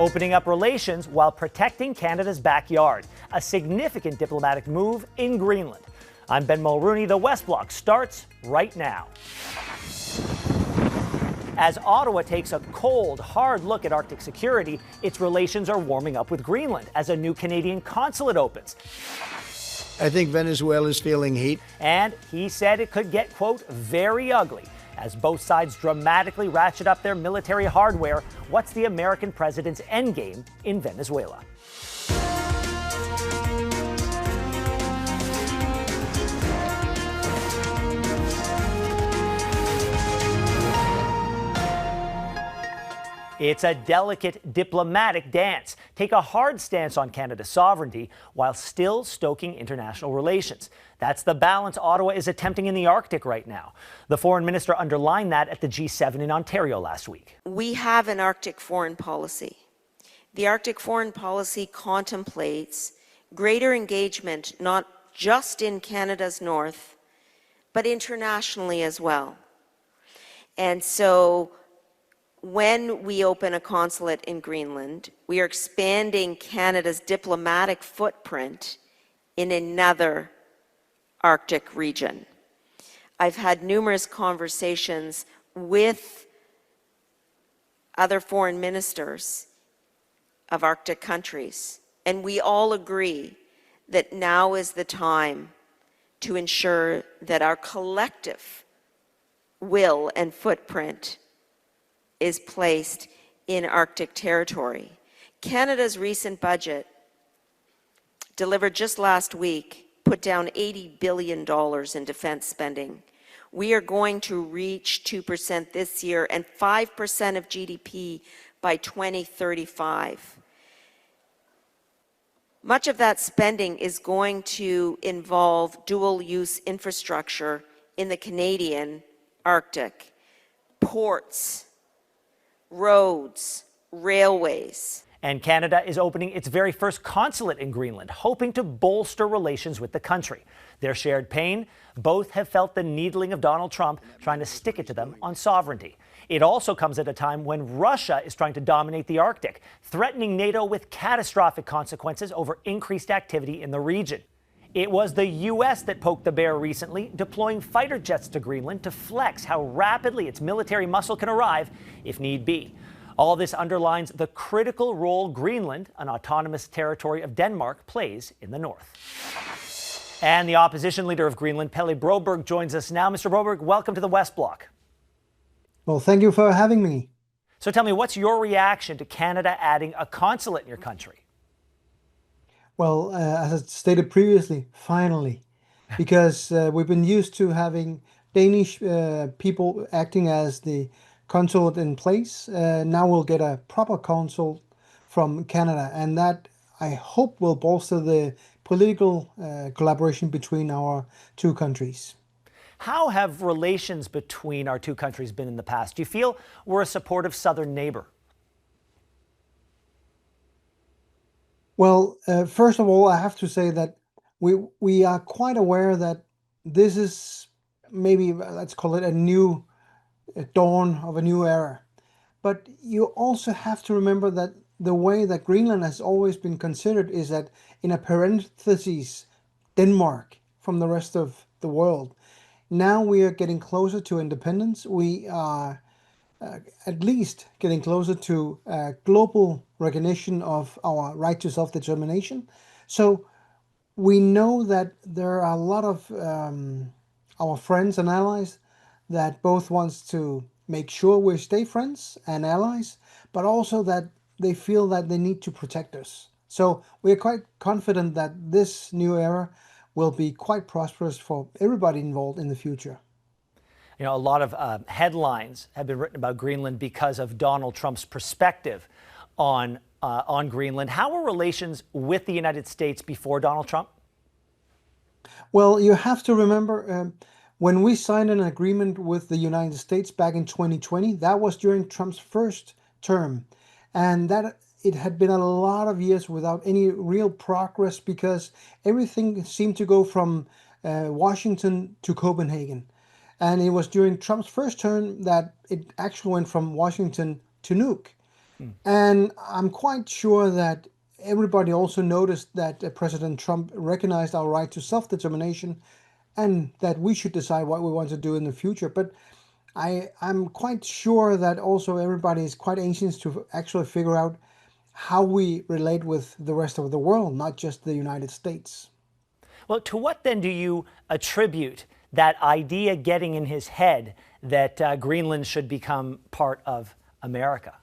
opening up relations while protecting Canada's backyard, a significant diplomatic move in Greenland. I'm Ben Mulroney. The West Block starts right now. As Ottawa takes a cold, hard look at Arctic security, its relations are warming up with Greenland as a new Canadian consulate opens. I think Venezuela is feeling heat. And he said it could get, quote, very ugly as both sides dramatically ratchet up their military hardware. What's the American president's endgame in Venezuela? It's a delicate diplomatic dance. Take a hard stance on Canada's sovereignty while still stoking international relations. That's the balance Ottawa is attempting in the Arctic right now. The foreign minister underlined that at the G7 in Ontario last week. We have an Arctic foreign policy. The Arctic foreign policy contemplates greater engagement not just in Canada's north, but internationally as well. And so when we open a consulate in Greenland, we are expanding Canada's diplomatic footprint in another Arctic region. I've had numerous conversations with other foreign ministers of Arctic countries, and we all agree that now is the time to ensure that our collective will and footprint is placed in Arctic territory. Canada's recent budget, delivered just last week, put down $80 billion in defense spending. We are going to reach 2% this year and 5% of GDP by 2035. Much of that spending is going to involve dual-use infrastructure in the Canadian Arctic, ports, roads, railways. And Canada is opening its very first consulate in Greenland, hoping to bolster relations with the country. Their shared pain, both have felt the needling of Donald Trump trying to stick it to them on sovereignty. It also comes at a time when Russia is trying to dominate the Arctic, threatening NATO with catastrophic consequences over increased activity in the region. It was the U.S. that poked the bear recently, deploying fighter jets to Greenland to flex how rapidly its military muscle can arrive if need be. All this underlines the critical role Greenland, an autonomous territory of Denmark, plays in the north. And the opposition leader of Greenland, Pelle Broberg, joins us now. Mr. Broberg, welcome to the West Block. Well, thank you for having me. So tell me, what's your reaction to Canada adding a consulate in your country? Well, as I stated previously, finally, because we've been used to having Danish people acting as the consulate in place. Now we'll get a proper consul from Canada, and that I hope will bolster the political collaboration between our two countries. How have relations between our two countries been in the past? Do you feel we're a supportive southern neighbor? Well, first of all, I have to say that we are quite aware that this is maybe, let's call it a dawn of a new era. But you also have to remember that the way that Greenland has always been considered is that in a parenthesis, Denmark from the rest of the world. Now we are getting closer to independence. We are at least getting closer to global recognition of our right to self-determination. So we know that there are a lot of our friends and allies that both wants to make sure we stay friends and allies, but also that they feel that they need to protect us. So we are quite confident that this new era will be quite prosperous for everybody involved in the future. You know, a lot of headlines have been written about Greenland because of Donald Trump's perspective on Greenland. How were relations with the United States before Donald Trump? Well, you have to remember when we signed an agreement with the United States back in 2020, that was during Trump's first term. And that it had been a lot of years without any real progress because everything seemed to go from Washington to Copenhagen. And it was during Trump's first term that it actually went from Washington to Nuuk. And I'm quite sure that everybody also noticed that President Trump recognized our right to self-determination and that we should decide what we want to do in the future. But I'm quite sure that also everybody is quite anxious to actually figure out how we relate with the rest of the world, not just the United States. Well, to what then do you attribute that idea getting in his head that Greenland should become part of America?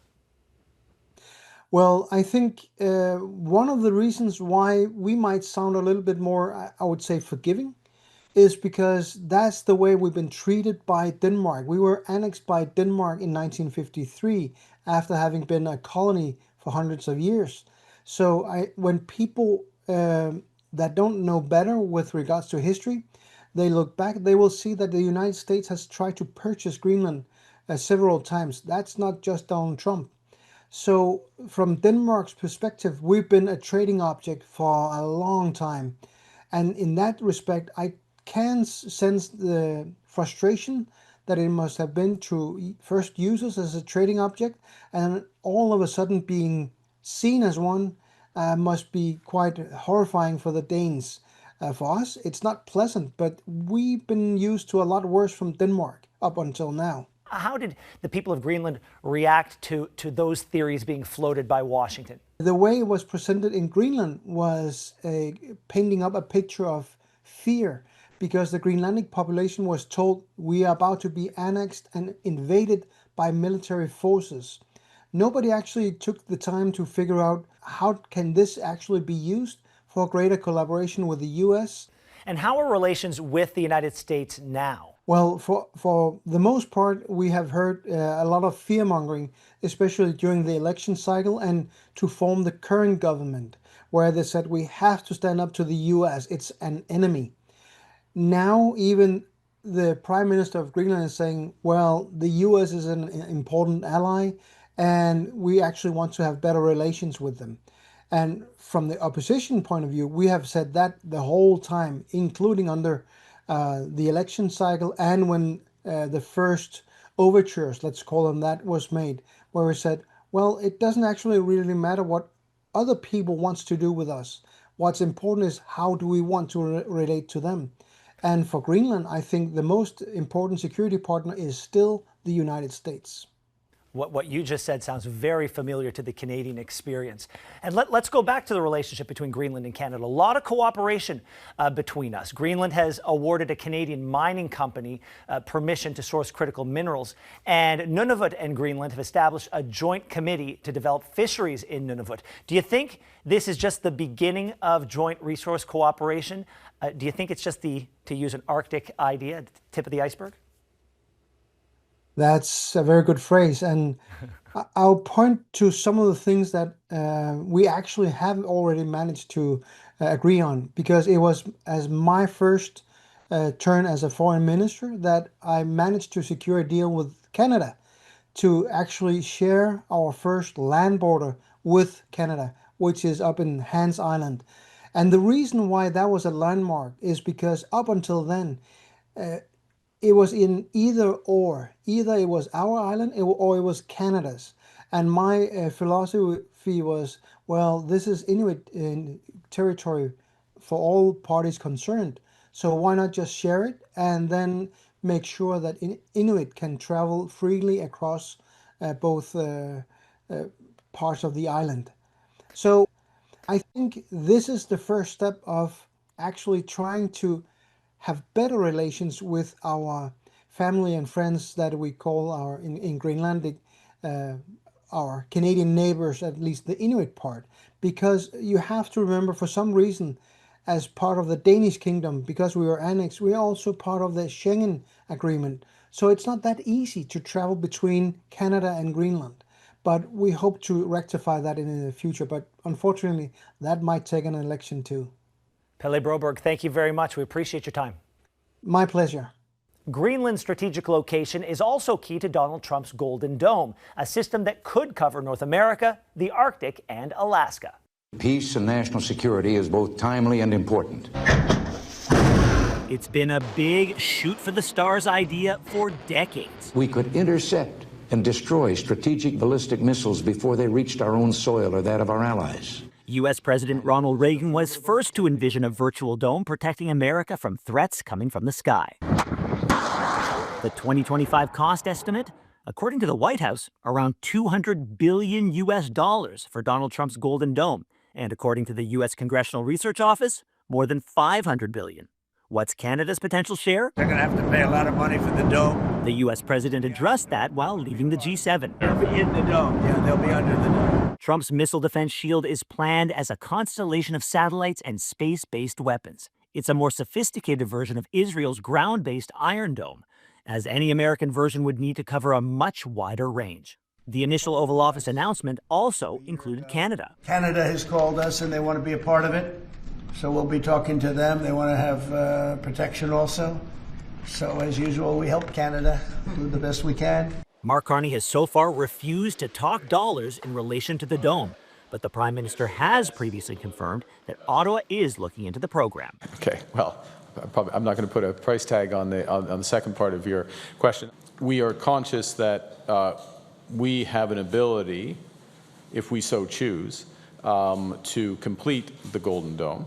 Well, I think one of the reasons why we might sound a little bit more, I would say, forgiving, is because that's the way we've been treated by Denmark. We were annexed by Denmark in 1953 after having been a colony for hundreds of years. So when people that don't know better with regards to history, they look back, they will see that the United States has tried to purchase Greenland several times. That's not just Donald Trump. So from Denmark's perspective, we've been a trading object for a long time. And in that respect, I can sense the frustration that it must have been to first use us as a trading object, and all of a sudden being seen as one must be quite horrifying for the Danes. For us, it's not pleasant, but we've been used to a lot worse from Denmark up until now. How did the people of Greenland react to those theories being floated by Washington? The way it was presented in Greenland was painting up a picture of fear, because the Greenlandic population was told we are about to be annexed and invaded by military forces. Nobody actually took the time to figure out how can this actually be used for greater collaboration with the U.S. And how are relations with the United States now? Well, for the most part, we have heard a lot of fear-mongering, especially during the election cycle and to form the current government, where they said we have to stand up to the U.S., it's an enemy. Now, even the Prime Minister of Greenland is saying, well, the U.S. is an important ally, and we actually want to have better relations with them. And from the opposition point of view, we have said that the whole time, including under the election cycle and when the first overtures, let's call them that, was made, where we said, well, it doesn't actually really matter what other people wants to do with us. What's important is how do we want to relate to them. And for Greenland, I think the most important security partner is still the United States. What you just said sounds very familiar to the Canadian experience. And let's go back to the relationship between Greenland and Canada. A lot of cooperation between us. Greenland has awarded a Canadian mining company permission to source critical minerals. And Nunavut and Greenland have established a joint committee to develop fisheries in Nunavut. Do you think this is just the beginning of joint resource cooperation? Do you think it's just to use an Arctic idea, tip of the iceberg? That's a very good phrase, and I'll point to some of the things that we actually have already managed to agree on, because it was as my first turn as a foreign minister that I managed to secure a deal with Canada to actually share our first land border with Canada, which is up in Hans Island. And the reason why that was a landmark is because up until then, it was in either or. Either it was our island or it was Canada's. And my philosophy was, well, this is Inuit territory for all parties concerned. So why not just share it and then make sure that Inuit can travel freely across both parts of the island. So I think this is the first step of actually trying to have better relations with our family and friends that we call our, in Greenlandic, our Canadian neighbors, at least the Inuit part. Because you have to remember, for some reason, as part of the Danish kingdom, because we were annexed, we are also part of the Schengen agreement. So it's not that easy to travel between Canada and Greenland. But we hope to rectify that in the future. But unfortunately, that might take an election too. Pelle Broberg, thank you very much. We appreciate your time. My pleasure. Greenland's strategic location is also key to Donald Trump's Golden Dome, a system that could cover North America, the Arctic, and Alaska. Peace and national security is both timely and important. It's been a big shoot for the stars idea for decades. We could intercept and destroy strategic ballistic missiles before they reached our own soil or that of our allies. U.S. President Ronald Reagan was first to envision a virtual dome protecting America from threats coming from the sky. The 2025 cost estimate, according to the White House, around $200 billion for Donald Trump's Golden Dome. And according to the U.S. Congressional Research Office, more than $500 billion. What's Canada's potential share? They're going to have to pay a lot of money for the dome. The U.S. president addressed that while leaving the G7. They'll be in the dome. Yeah, they'll be under the dome. Trump's missile defense shield is planned as a constellation of satellites and space-based weapons. It's a more sophisticated version of Israel's ground-based Iron Dome, as any American version would need to cover a much wider range. The initial Oval Office announcement also included Canada. Canada has called us and they want to be a part of it. So we'll be talking to them. They want to have protection also. So as usual, we help Canada do the best we can. Mark Carney has so far refused to talk dollars in relation to the dome. But the Prime Minister has previously confirmed that Ottawa is looking into the program. Okay, well, I'm not going to put a price tag on the second part of your question. We are conscious that we have an ability, if we so choose, to complete the Golden Dome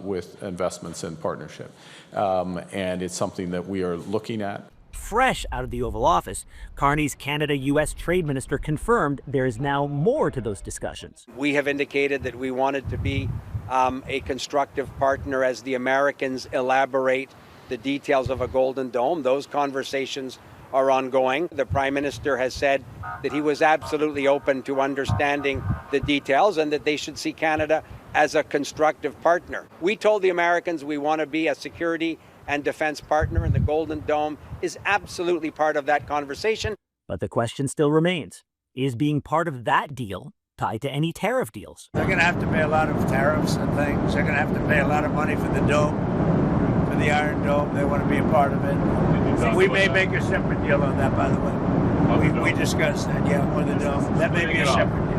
with investments and partnership. And it's something that we are looking at. Fresh out of the Oval Office, Carney's Canada-U.S. Trade Minister confirmed there is now more to those discussions. We have indicated that we wanted to be a constructive partner as the Americans elaborate the details of a Golden Dome. Those conversations are ongoing. The Prime Minister has said that he was absolutely open to understanding the details and that they should see Canada as a constructive partner. We told the Americans we want to be a security and defense partner, and the Golden Dome is absolutely part of that conversation. But the question still remains, is being part of that deal tied to any tariff deals? They're going to have to pay a lot of tariffs and things. They're going to have to pay a lot of money for the dome, for the Iron Dome. They want to be a part of it. We may make a separate deal on that, by the way. We discussed that, yeah, for the dome. That may be a separate deal.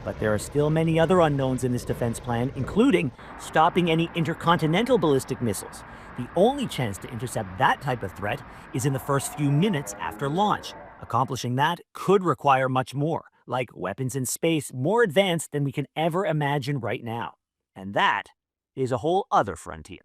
But there are still many other unknowns in this defense plan, including stopping any intercontinental ballistic missiles. The only chance to intercept that type of threat is in the first few minutes after launch. Accomplishing that could require much more, like weapons in space more advanced than we can ever imagine right now. And that is a whole other frontier.